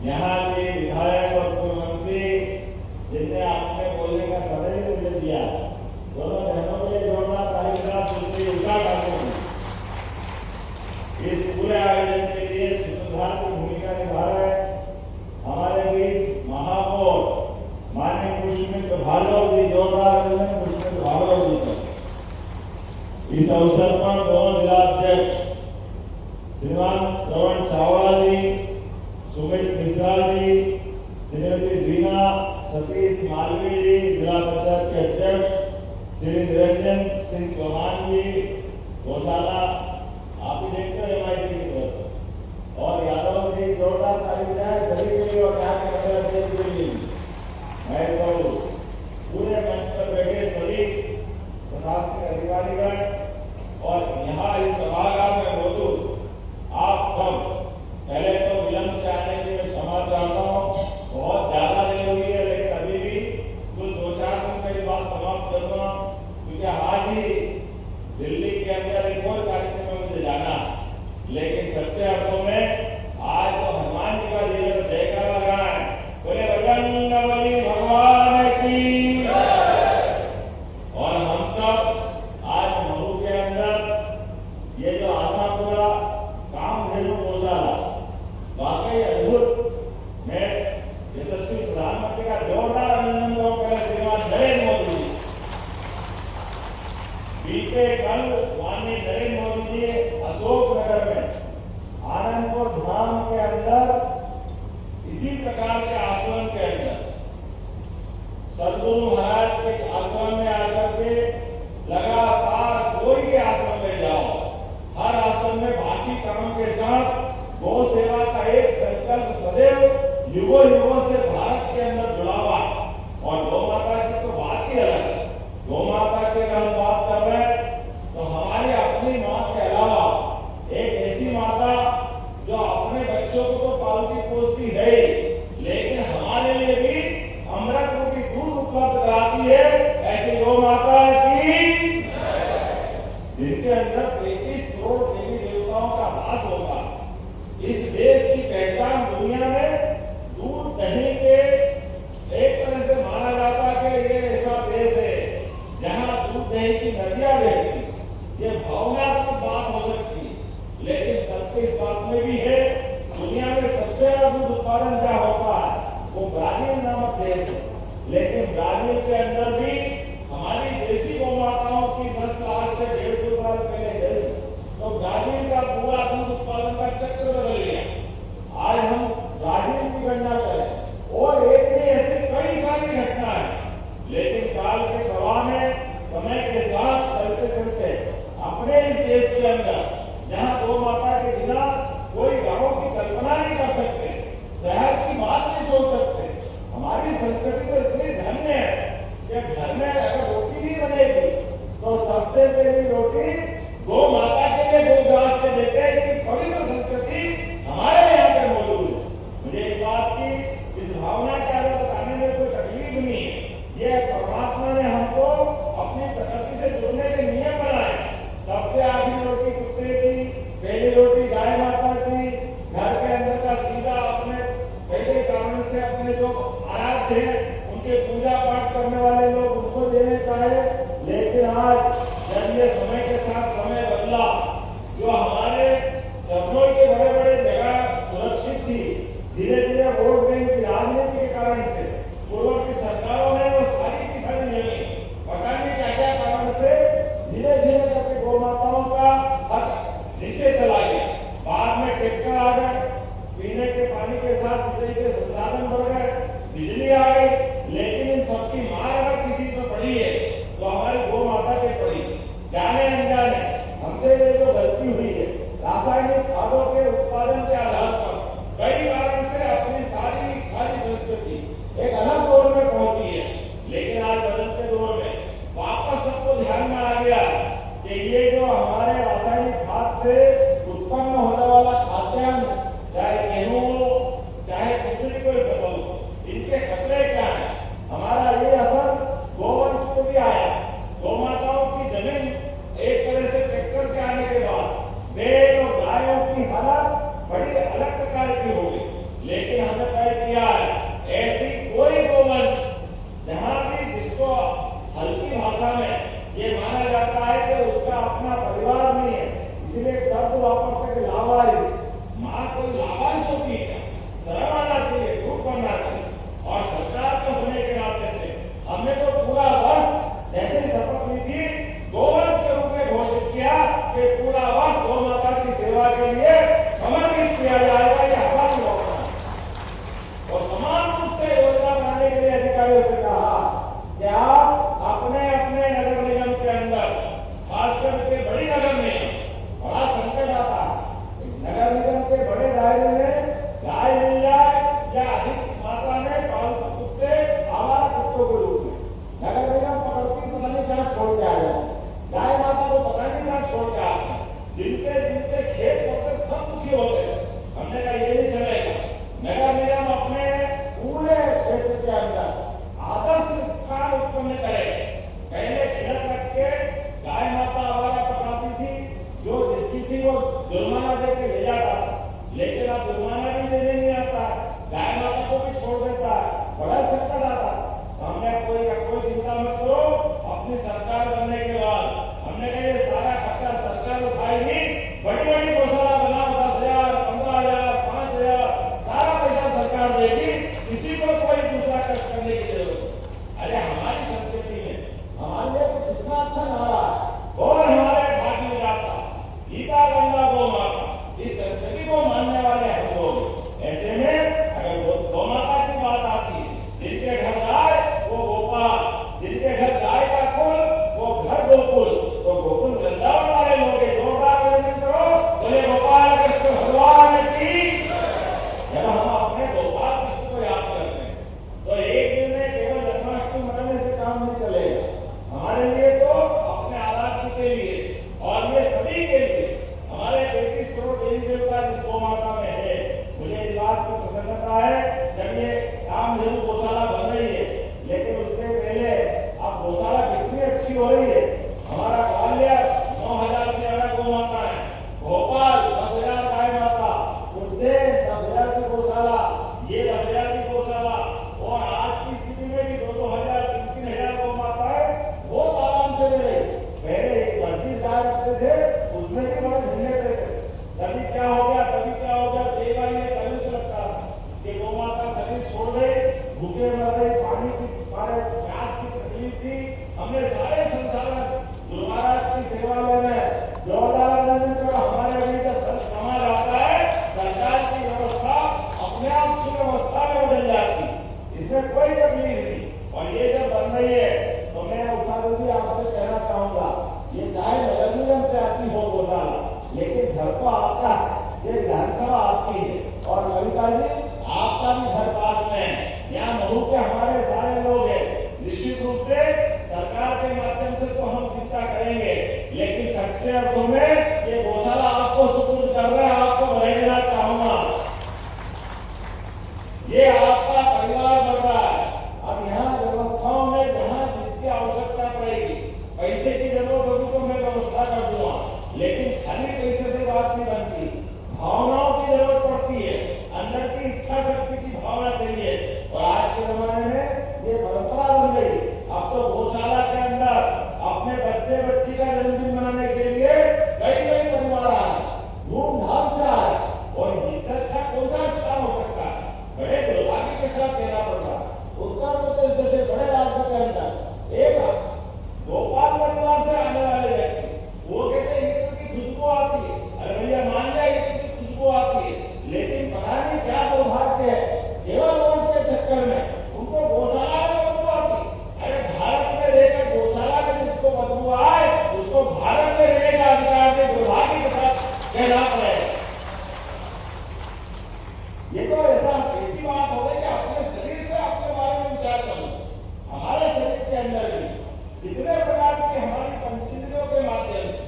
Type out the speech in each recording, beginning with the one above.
यहाँ के विधायक और पूर्व मंत्री जिनने आपने बोलने का समय ही मुझे दिया, दोनों बहनों के लिए जोरदार ताली बजा सुश्री उषा ठाकुर इस पूरे आयोजन के लिए सूत्रधार की भूमिका निभा रहे हमारे बीच महापौर माननीय पुष्पमित्र भार्गव जी, जोरदार पुष्पमित्र भार्गव जी को इस अवसर पर दोनों जिलाध्यक्ष श्रीमान श्रवण चावड़ा जी, सुमित मिश्रा जी, श्रीमती दीना सतीश मालवीय जी, जिला परिषद के अध्यक्ष श्री निरंजन सिंह चौहान जी, गौशाला आप ही देखते हो एमआईसी की तरफ से, और यादव जी, जोरदार ताली बजाएं सभी के लिए और यहाँ के अध्यक्ष के लिए। मैं तो पूरे मंच पर बैठे सभी प्रशासनिक अधिकारीगण और यहाँ इस सभागार में मौजूद आप सब, पहले तो विलंब से आने के लिए क्षमा चाहता हूँ, बहुत ज्यादा देर हुई है, लेकिन अभी भी कुल 2-4 दिन में बात समाप्त करूंगा, क्योंकि आज ही दिल्ली के अंदर एक और कार्यक्रम में मुझे जाना, लेकिन सच्चे अर्थों में आज तो हनुमान जी का जीवन जयकारा लगा है, बोले बजरंगबली भगवान की। और हम सब आज महू के अंदर ये जो आशापुरा कामधेनु गौशाला वाकई अद्भुत, मैं यशस्वी प्रधानमंत्री का जोरदार अभिनंदन करूंगा श्रीमान नरेंद्र मोदी जी। बीते कल माननीय नरेंद्र मोदी जी अशोकनगर में आनंदपुर धाम के अंदर इसी प्रकार के आश्रम के अंदर सदगुरु महाराज के आश्रम में आकर के लगातार कोई भी आश्रम में जाओ, हर आश्रम में बाकी कर्म के साथ गौ सेवा का एक संकल्प सदैव युगों युगों से भारत के अंदर जुड़ा हुआ, और गौ माता की तो बात ही अलग है। गौ माता की अगर हम बात कर रहे हैं तो हमारी अपनी माँ के अलावा एक ऐसी माता जो अपने बच्चों को तो पालती पोसती है, लेकिन हमारे लिए भी अमृत रूपी दूध उपलब्ध कराती है, ऐसी गौ माता की जिनके अंदर 33 करोड़ देवी देवताओं का वास होगा। इस देश की पहचान दुनिया में दूध दही के एक तरह से माना जाता है कि ये ऐसा देश है जहां दूध दही की नदियां बहती। ये भावनात्मक बात हो सकती है, लेकिन सत्य इस बात में भी है, दुनिया में सबसे ज्यादा दूध उत्पादन क्या होता है वो ब्राजील नामक देश है, लेकिन ब्राजील के अंदर भी हमारी देसी गौ माताओं की नस्ल आज से 150 साल पहले गई, तो ब्राजील का पूरा दूध उत्पादन का चक्र बदल गया। आज हम ब्राजील की गणना करें और एक में ऐसी कई सारी घटना है, लेकिन काल के प्रवाह में समय के साथ चलते चलते अपने इस देश के अंदर जहाँ गौ माता के बिना कोई गाँव की कल्पना नहीं कर सकते, शहर की बात नहीं सोच सकते, हमारी संस्कृति तो इतनी धन्य है कि घर में अगर रोटी भी बनेगी तो सबसे पहली रोटी गौ माता के लिए गौ घास से देते हैं, कि पवित्र संस्कृति हमारे यहाँ पे मौजूद है। मुझे एक बात की इस भावना के आगे बताने में कोई तकलीफ नहीं है, ये परमात्मा ने हमको अपनी प्रकृति से जुड़ने के नियम बनाए। सबसे आखिरी रोटी कुत्ते की, पहली रोटी गाय माता की, घर के अंदर का सीधा अपने पहले कारण से अपने जो आराध्य है उनके पूजा पाठ करने वाले लोग उनको देने का है। लेकिन आज जब ये समय के साथ समय बदला, जो हमारे चरणों के बड़े बड़े जगह सुरक्षित थी, धीरे धीरे वोट बैंक की राजनीति के कारण से पूर्ववर्ती सरकारों ने वो सारी की सारी ले ली, पता नहीं क्या क्या कारण से धीरे धीरे करके गौ माताओं का हक नीचे चला गया। बाद में ट्रैक्टर आ गए, पीने के पानी के साथ सिंचाई के संसाधन बढ़ गए, बिजली आ गई, लेकिन इन सबकी मार अगर किसी पर पड़ी है तो हमारी गौ माता पे पड़ी। जाने अनजाने हमसे ये जो गलती हुई है हमने तय किया है ऐसी कोई गोवंश जहां भी जिसको हल्की भाषा में ये माना जाता है कि उसका अपना परिवार नहीं है, इसलिए शब्द वापरते कि लावारिस। मां कोई लावारिस होती है, शर्म आना चाहिए, दुख करना चाहिए। और सरकार के होने के नाते से हमने तो पूरा वर्ष जैसे शपथ ली थी गोवंश के रूप में घोषित किया कि पूरा वर्ष गौ माता की सेवा के लिए समर्पित किया जाएगा। ये हमारी योजना है। और समान रूप से योजना बनाने के लिए अधिकारियों से कहा कि आप अपने अपने नगर निगम के अंदर, खासकर के बड़ी नगर निगम, बड़ा संकट आता है नगर निगम के बड़े दायरे में गाय मिल जाए या अधिक मात्रा में पालतू कुत्ते, आवारा कुत्तों के रूप में नगर निगम पकड़ती पता नहीं कहां छोड़ के आ जाए, गाय माता को पता नहीं कहां छोड़ के आ जाए, जिनके जिनके खेत होते सब दुखी होते। हमने कहा ये नहीं चलेगा। नगर निगम अपने पूरे क्षेत्र के अंदर आदर्श स्थान उत्पन्न करे। पहले खिलत रख के गाय माता आवारा पकड़ाती थी, जो जिसकी थी वो जुर्माना दे के ले जाता था, लेकिन अब जुर्माना भी देने नहीं आता, गाय माता को भी छोड़ देता है, बड़ा संकट आता। हमने कोई चिंता मत करो, अपनी सरकार बनने के बाद हमने कहा ये सारा खर्चा सरकार उठाएगी, बड़ी बड़ी गौशाला बनाओ, 10,000, 15,000, 5,000 सारा पैसा सरकार देगी, किसी को कोई दूसरा खर्च करने की जरूरत नहीं। अरे हमारी संस्कृति में हमारे लिए तो कितना अच्छा नारा है, और हमारे भाग में जाता गीता गंगा गौ माता, इस संस्कृति को मानने वाले हम लोग। ऐसे में अगर गौ माता की बात आती है, जिनके घर गाय वो गोपाल, जिनके घर गाय का कुल वो घर गोकुल, तो गोकुल वृंदावन वाले लोग जोरदार आयोजन करो, बोले गोपाल कृष्ण भगवान की। जब हम अपने गोपाल कृष्ण को याद करते हैं तो एक दिन में केवल जन्माष्टमी मनाने से काम नहीं चलेगा। हमारे लिए तो अपने आराध्य के लिए और ये सभी के लिए हमारे 33 करोड़ देवी देवता जिस गौ माता में है, मुझे इस बात की प्रसन्नता है जब ये कामधेनु गौशाला बन रही है, लेकिन उससे पहले अब गौशाला कितनी अच्छी हो रही है। हमारा ग्वालियर 9,000 से ज्यादा गौ माता है, भोपाल 10,000 गाय माता, उज्जैन 10,000 की गौशाला, ये 10,000 की गौशाला, और आज की स्थिति में भी 2,000, 3,000 गौ माता है, बहुत आराम से ले रही। पहले 10-20 गाय रखते थे, उसमें भी बड़े झंझट थे, कभी क्या हो गया कई बार ये पहले से लगता था कि गौ माता शरीर छोड़ गई, भूखे मर गई, पानी की प्यास की तकलीफ थी। हमने सारे संसाधन गुरु महाराज की सेवा में जोरदार हमारे अभी का कमा जाता है, सरकार की व्यवस्था अपने आप सुव्यवस्था में बदल जाती, इसमें कोई तकलीफ नहीं। और ये जब बन रही है तो मैं उषा जी आपसे कहना चाहूंगा, ये चाहे नगर निगम से आती हो गौशाला, लेकिन घर तो आपका है, ये विधानसभा आपकी है। और कविता जी आपका भी घर पास में है, यहाँ महू के हमारे सारे लोग हैं। निश्चित रूप से सरकार के माध्यम से तो हम चिंता करेंगे, लेकिन सच्चे अर्थों में ये गौशाला आपको सुपुर्द कर रहे हैं। आपको बधाई देना चाहूंगा, ये आपका परिवार बढ़ रहा है। अब यहाँ व्यवस्थाओं में जहाँ जिसकी आवश्यकता पड़ेगी, पैसे की जरूरत होगी तो मैं व्यवस्था कर दूंगा, लेकिन खाली पैसे से बात नहीं बनती, भावनाओं की जरूरत पड़ती है, अंदर की इच्छा शक्ति की भावना चाहिए। और आज के जमाने में ये परंपरा बन गई। अब तो गौशाला के अंदर अपने बच्चे बच्ची का जन्मदिन मनाने के लिए कई कई परिवार आ रहे, धूमधाम से आ रहे, और इससे अच्छा कौन सा स्थान हो सकता है। बड़े दुर्भाग्य के साथ कहना पड़ रहा है, उत्तर प्रदेश जैसे बड़े राज्य के अंदर एक गोपाल परिवार से आने वाले व्यक्ति वो कहते हैं ये तो खुशबू आती है। अरे भैया मान जाए खुशबू आती है, लेकिन पता नहीं क्या दुर्भाग्य है, केवल वोट के चक्कर में उनको गौशाला में बदबू आती। अरे भारत में रहकर गौशाला में जिसको बदबू आए उसको भारत में रहने का अधिकार से दुर्भाग्य के साथ कहना पड़ेगा। ये तो ऐसी बात हो गई कि अपने शरीर से अपने बारे में विचार करो। हमारे शरीर के अंदर भी कितने प्रकार की हमारी पंचेंद्रियों के माध्यम से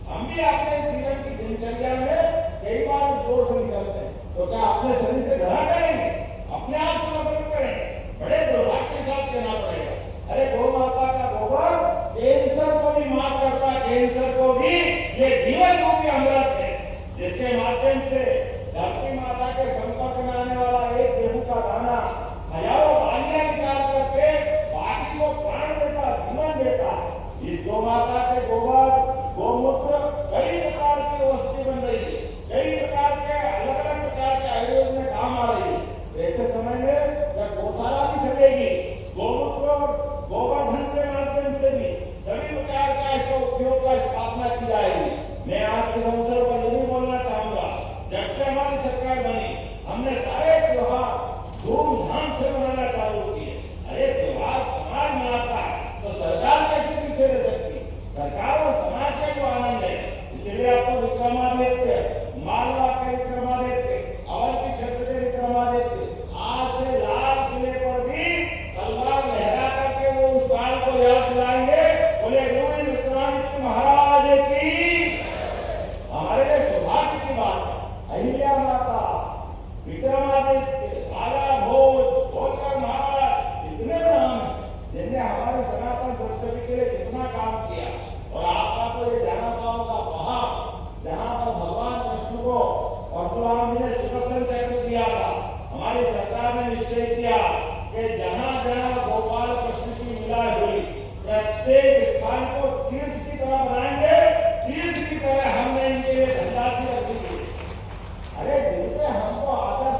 हम भी अपने जीवन की दिनचर्या में कई बार इस दौर से निकलते हैं, तो क्या अपने शरीर से घड़ा करेंगे, अपने आप को मदद करें। निश्चय किया कि जहां जहां गोपाल कृष्ण की लीला हुई प्रत्येक स्थान को तीर्थ की तरह बनाएंगे, तीर्थ की तरह हमने इनके लिए धनराशि रखी। अरे जिनसे हमको आदर